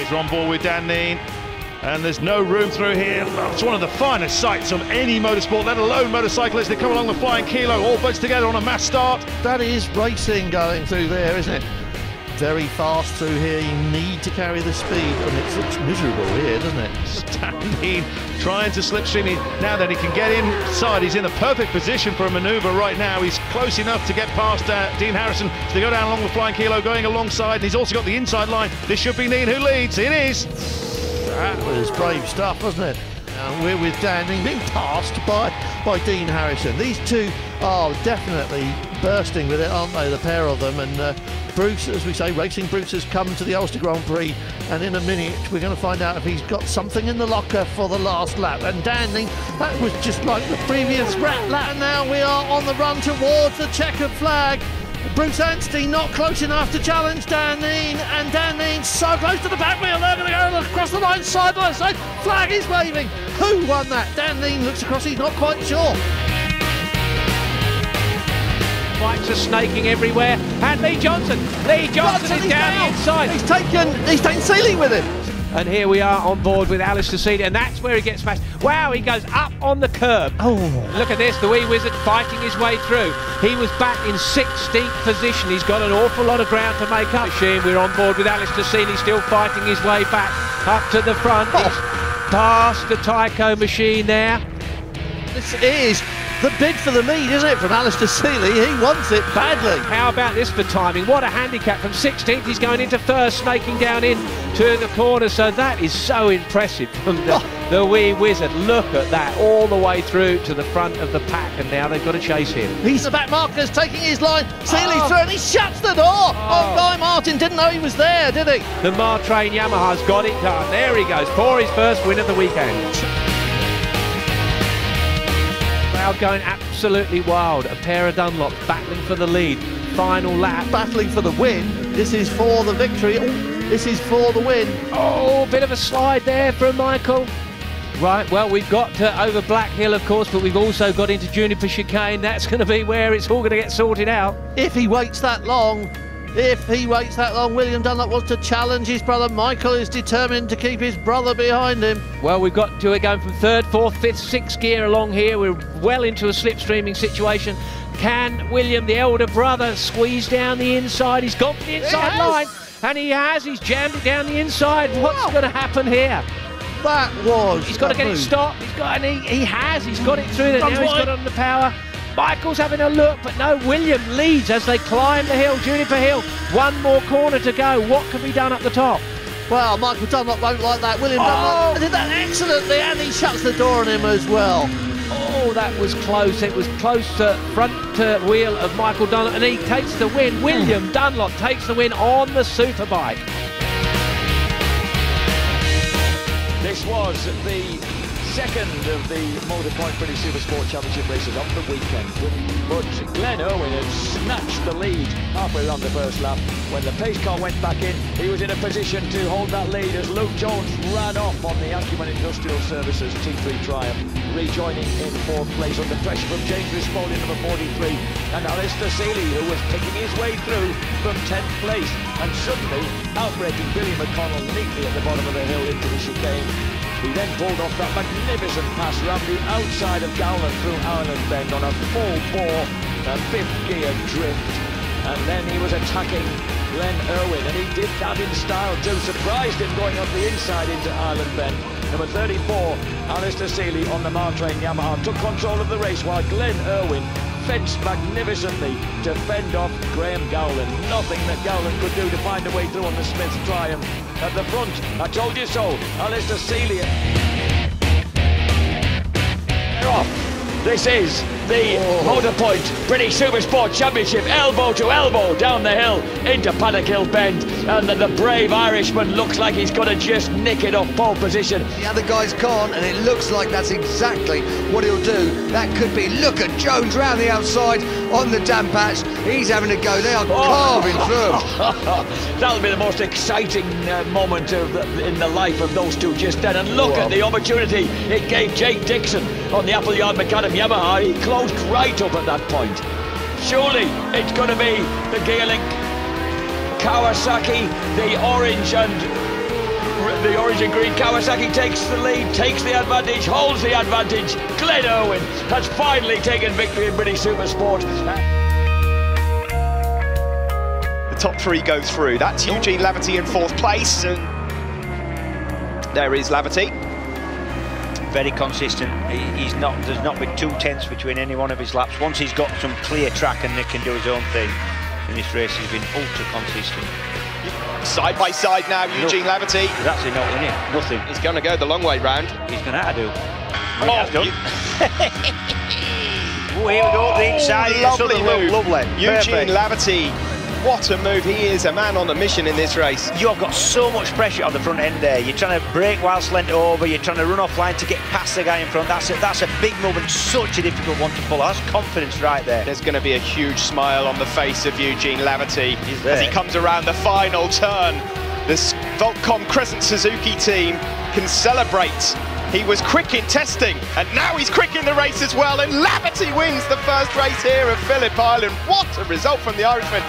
He's on board with Dan Kneen, and there's no room through here. It's one of the finest sights of any motorsport, let alone motorcyclists. They come along the flying kilo, all bunched together on a mass start. That is racing going through there, isn't it? Very fast through here. You need to carry the speed, and it looks miserable here, doesn't it? Standing, trying to slipstream. Now that he can get inside, he's in the perfect position for a manoeuvre right now. He's close enough to get past Dean Harrison to go down along the flying kilo, going alongside. And he's also got the inside line. This should be Kneen who leads. It is. That was brave stuff, wasn't it? And we're with Dan Kneen being passed by Dean Harrison. These two are definitely bursting with it, aren't they, the pair of them? And Bruce, as we say, Racing Bruce has come to the Ulster Grand Prix, and in a minute we're going to find out if he's got something in the locker for the last lap. And Dan Kneen, that was just like the previous lap. And now we are on the run towards the checkered flag. Bruce Anstey not close enough to challenge Dan Kneen, and Dan Kneen so close to the back wheel. They're going to go across the line side by side. Flag is waving. Who won that? Dan Kneen looks across, he's not quite sure. Bikes are snaking everywhere, and Lee Johnson is down the inside. He's taken Seeley with him. And here we are on board with Alastair Seeley, and that's where he gets smashed. Wow, he goes up on the curb. Oh, look at this, the wee wizard fighting his way through. He was back in 16th position. He's got an awful lot of ground to make up. We're on board with Alastair Seeley, still fighting his way back up to the front. He's past the Tyco machine there. This is the bid for the lead, isn't it, from Alastair Seeley? He wants it badly. How about this for timing? What a handicap. From 16th, he's going into first, snaking down in to the corner. So that is so impressive from the wee wizard. Look at that, all the way through to the front of the pack, and now they've got to chase him. He's the back markers taking his line. Seeley's through, and he shuts the door. Oh, Guy Martin didn't know he was there, did he? The Martrain Yamaha's got it done. There he goes for his first win of the weekend. Going absolutely wild. A pair of Dunlops battling for the lead. Final lap. Battling for the win. This is for the victory. This is for the win. Oh, bit of a slide there from Michael. Right, well, we've got over Black Hill, of course, but we've also got into Juniper Chicane. That's going to be where it's all going to get sorted out. If he waits that long, William Dunlop wants to challenge his brother. Michael is determined to keep his brother behind him. Well, we've got to going from 3rd, 4th, 5th, 6th gear along here. We're well into a slipstreaming situation. Can William, the elder brother, squeeze down the inside? He's gone for the inside line, and he's jammed it down the inside. What's going to happen here? That was. He's got to get it stopped. He's got it through there. Now he's got on the power. Michael's having a look, but no, William leads as they climb the hill, Juniper Hill. One more corner to go. What can be done up the top? Well, Michael Dunlop won't like that. William Dunlop did that excellently, and he shuts the door on him as well. Oh, that was close. It was close to front wheel of Michael Dunlop, and he takes the win. William Dunlop takes the win on the Superbike. This was the second of the Motorpoint British Supersport Championship races of the weekend, but Glenn Irwin had snatched the lead halfway around the first lap. When the pace car went back in, he was in a position to hold that lead as Luke Jones ran off on the Acumen Industrial Services T3 Triumph, rejoining in 4th place under pressure from James Rispoli, number 43, and Alastair Seeley, who was picking his way through from 10th place, and suddenly outbraking Billy McConnell neatly at the bottom of the hill into the chicane. He then pulled off that magnificent pass round the outside of Gowland through Ireland Bend on a full-bore 5th gear drift. And then he was attacking Glenn Irwin, and he did that in style too. Surprised him going up the inside into Ireland Bend. Number 34, Alastair Seeley on the Martrain Yamaha took control of the race, while Glenn Irwin fenced magnificently to fend off Graham Gowland. Nothing that Gowland could do to find a way through on the Smith's Triumph. At the front, I told you so, Alastair Seeley. They're off. This is the Motorpoint British Supersport Championship, elbow to elbow down the hill into Paddock Hill Bend, and the brave Irishman looks like he's going to just nick it off pole position. The other guys can't, and it looks like that's exactly what he'll do. That could be, look at Jones round the outside on the damp patch. He's having a go. They are carving through. That'll be the most exciting moment in the life of those two just then. And look at the opportunity it gave Jake Dixon on the Appleyard Macadam Yamaha. He closed right up at that point. Surely it's going to be the Gearlink Kawasaki, the orange and the orange and green Kawasaki takes the lead, takes the advantage, holds the advantage. Glenn Irwin has finally taken victory in British Supersport. The top three go through. That's Eugene Laverty in fourth place. And there is Laverty. Very consistent. There's not been 2 tenths between any one of his laps. Once he's got some clear track and Nick can do his own thing, in this race he's been ultra consistent. Side by side now, Eugene Laverty. He's actually not winning, nothing. He's going to go the long way round. He's going to have to do. Oh, Oh, here we go, the inside. Lovely move. Lovely. Eugene Laverty. What a move. He is a man on a mission in this race. You've got so much pressure on the front end there. You're trying to brake whilst lent over. You're trying to run off line to get past the guy in front. That's a big move and such a difficult one to pull. That's confidence right there. There's going to be a huge smile on the face of Eugene Laverty as he comes around the final turn. This Volcom Crescent Suzuki team can celebrate. He was quick in testing, and now he's quick in the race as well, and Laverty wins the first race here at Phillip Island. What a result from the Irishman.